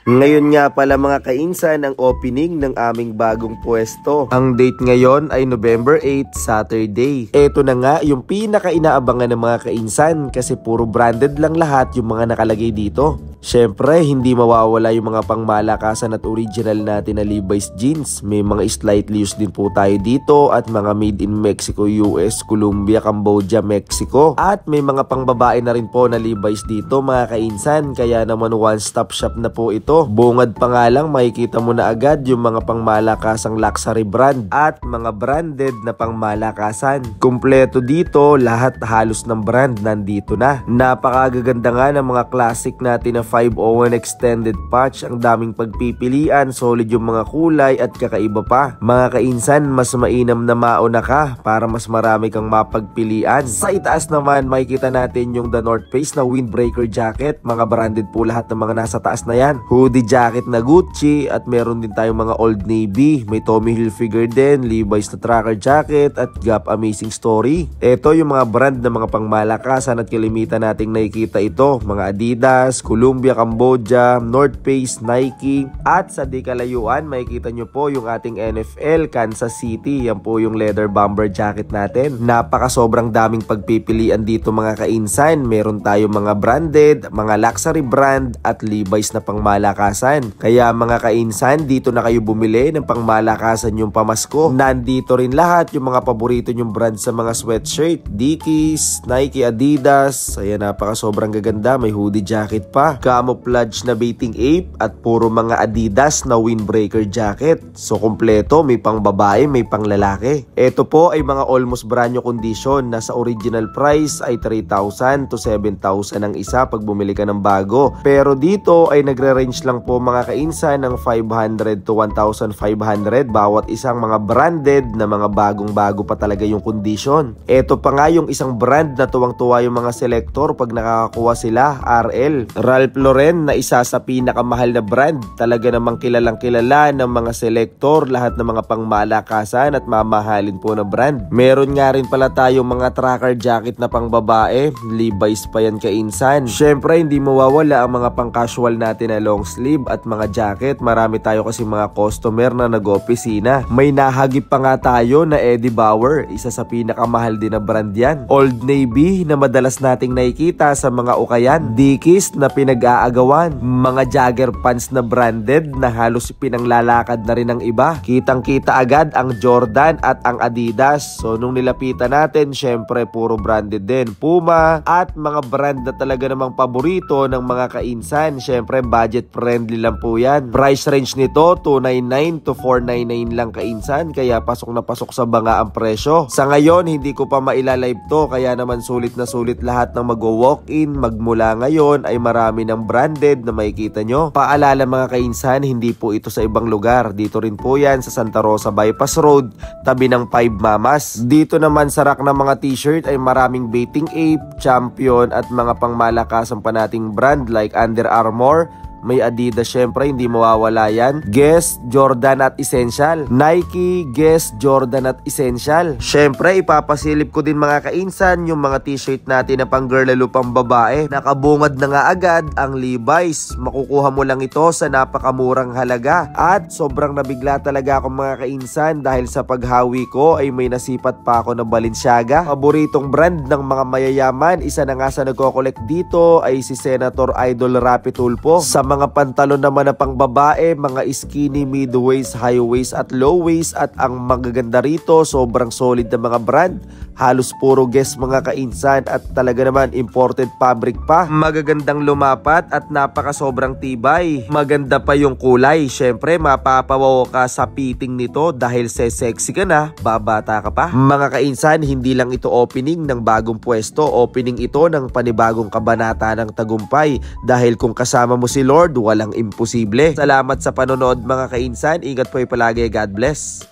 Ngayon nga pala mga kainsan ang opening ng aming bagong pwesto. Ang date ngayon ay November 8, Saturday. Eto na nga yung pinaka-inaabangan ng mga kainsan kasi puro branded lang lahat yung mga nakalagay dito. Syempre, hindi mawawala yung mga pangmalakasan at original natin na Levi's jeans. May mga slightly used din po tayo dito at mga made in Mexico, US, Colombia, Cambodia, Mexico. At may mga pangbabae na rin po na Levi's dito mga kainsan. Kaya naman one-stop shop na po ito. Bungad pa nga lang makikita mo na agad yung mga pangmalakasang luxury brand at mga branded na pangmalakasan. Kumpleto dito, lahat halos ng brand nandito na. Napakagaganda nga ng mga classic natin na 501 extended patch. Ang daming pagpipilian, solid yung mga kulay at kakaiba pa. Mga kainsan, mas mainam na mauna ka para mas marami kang mapagpilian. Sa itaas naman, makikita natin yung The North Face na windbreaker jacket. Mga branded po lahat ng mga nasa taas na yan. Hoodie jacket na Gucci at meron din tayong mga Old Navy. May Tommy Hilfiger din, Levi's na tracker jacket at Gap Amazing Story. Ito yung mga brand na mga pangmalakasan at kalimitan nating nakikita ito. Mga Adidas, Colombia, Cambodia, North Face, Nike. At sa di kalayuan, makikita nyo po yung ating NFL, Kansas City. Yan po yung leather bomber jacket natin. Napaka sobrang daming pagpipilian dito mga kainsan. Meron tayo mga branded, mga luxury brand at Levi's na pangmalakasan. Kaya mga kainsan, dito na kayo bumili ng pangmalakasan yung pamasko. Nandito rin lahat yung mga paborito nyong brand sa mga sweatshirt. Dickies, Nike, Adidas. Ayan, napaka sobrang gaganda. May hoodie jacket pa. Camouflage na Bathing Ape at puro mga Adidas na windbreaker jacket. So kompleto, may pang babae, may pang lalaki. Ito po ay mga almost brand new condition na sa original price ay 3,000 to 7,000 ang isa pag bumili ka ng bago. Pero dito ay nagre-range lang po mga kainsan ng 500 to 1,500 bawat isang mga branded na mga bagong-bago pa talaga yung condition. Ito pa nga yung isang brand na tuwang-tuwa yung mga selector pag nakakakuha sila, RL. Ralph Lauren na isa sa pinakamahal na brand. Talaga namang kilalang kilala ng mga selector, lahat ng mga pangmalakasan at mamahalin po na brand. Meron nga rin pala tayong mga tracker jacket na pang babae. Levi's pa yan kainsan. Syempre hindi mawawala ang mga pang casual natin na long sleeve at mga jacket. Marami tayo kasi mga customer na nag-opisina. May nahagip pa nga tayo na Eddie Bauer. Isa sa pinakamahal din na brand yan. Old Navy na madalas nating nakikita sa mga ukayan. Dickies na pinag-aagawan. Mga jogger pants na branded na halos pinanglalakad na rin ng iba. Kitang-kita agad ang Jordan at ang Adidas. So nung nilapitan natin, syempre puro branded din. Puma at mga brand na talaga namang paborito ng mga kainsan. Syempre budget friendly lang po yan. Price range nito 299 to 499 lang kainsan. Kaya pasok na pasok sa banga ang presyo. Sa ngayon, hindi ko pa mailalive to. Kaya naman sulit na sulit lahat ng mag-walk-in. Magmula ngayon ay marami ng branded na makikita nyo. Paalala mga kainsan, hindi po ito sa ibang lugar. Dito rin po yan sa Santa Rosa Bypass Road, tabi ng 5 Mamas. Dito naman sa rack ng mga t-shirt ay maraming Bathing Ape, Champion at mga pangmalakasan pa nating brand like Under Armour. May Adidas syempre, hindi mawawala yan. Guess, Jordan at Essential. Nike, Guess, Jordan at Essential. Syempre, ipapasilip ko din mga kainsan yung mga t-shirt natin na pang girl lalo pang babae. Nakabungad na nga agad ang Levi's. Makukuha mo lang ito sa napakamurang halaga. At sobrang nabigla talaga ako mga kainsan dahil sa paghawi ko ay may nasipat pa ako ng Balenciaga. Paboritong brand ng mga mayayaman. Isa na nga sa nagko-collect dito ay si Senator Idol Rapi Tulfo. Sa mga pantalon naman na pang babae, mga skinny, mid-waist, high waist at low waist. At ang magaganda rito, sobrang solid na mga brand. Halos puro Guess mga kainsan at talaga naman imported fabric pa. Magagandang lumapat at napaka sobrang tibay. Maganda pa yung kulay. Syempre mapapawaw ka sa fitting nito dahil sexy ka na, babata ka pa. Mga kainsan, hindi lang ito opening ng bagong pwesto. Opening ito ng panibagong kabanata ng tagumpay. Dahil kung kasama mo si Lord, walang imposible. Salamat sa panonood mga kainsan. Ingat po palagi. God bless.